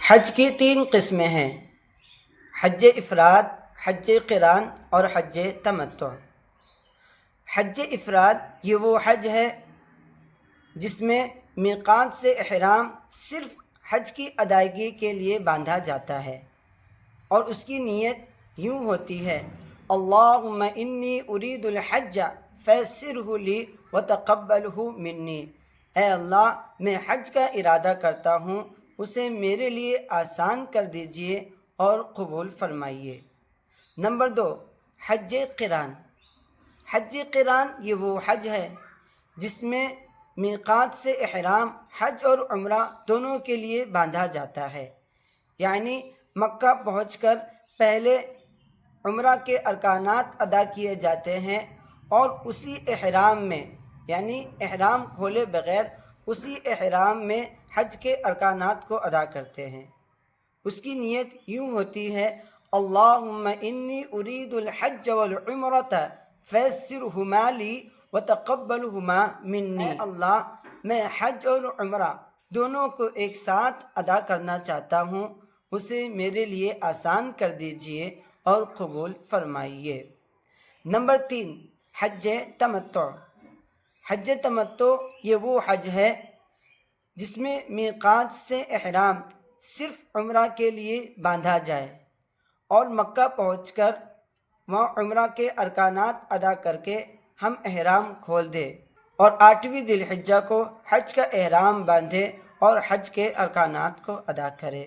حج کی تین قسمیں ہیں: حج افراد، حج قران اور حج تمتع۔ حج افراد یہ وہ حج ہے جس میں میقات سے احرام صرف حج کی ادائیگی کے لیے باندھا جاتا ہے، اور اس کی نیت یوں ہوتی ہے: اللہم انی ارید الحج فیسرہ لی وتقبلہ منی۔ اے اللہ، میں حج کا ارادہ کرتا ہوں، اسے میرے لیے آسان کر دیجئے اور قبول فرمائیے۔ نمبر 2، حج قران۔ حج قران یہ وہ حج ہے جس میں میقات سے احرام حج اور عمرہ دونوں کے لیے باندھا جاتا ہے، یعنی مکہ پہنچ کر پہلے عمرہ کے ارکانات ادا کیے جاتے ہیں، اور اسی احرام میں، یعنی احرام کھولے بغیر اسی احرام میں حج کے ارکانات کو ادا کرتے ہیں۔ اس کی نیت یوں ہوتی ہے: اللہم انی ارید الحج والعمرۃ فیسرہما لی وتقبلہما منی۔ اے اللہ، میں حج اور عمرہ دونوں کو ایک ساتھ ادا کرنا چاہتا ہوں، اسے میرے لیے آسان کر دیجئے اور قبول فرمائیے۔ نمبر 3، حج تمتع۔ حج تمتع یہ وہ حج ہے جس میں میقات سے احرام صرف عمرہ کے لیے باندھا جائے، اور مکہ پہنچ کر وہاں عمرہ کے ارکانات ادا کر کے ہم احرام کھول دیں اور 8ویں ذی الحجہ کو حج کا احرام باندھے اور حج کے ارکانات کو ادا کرے۔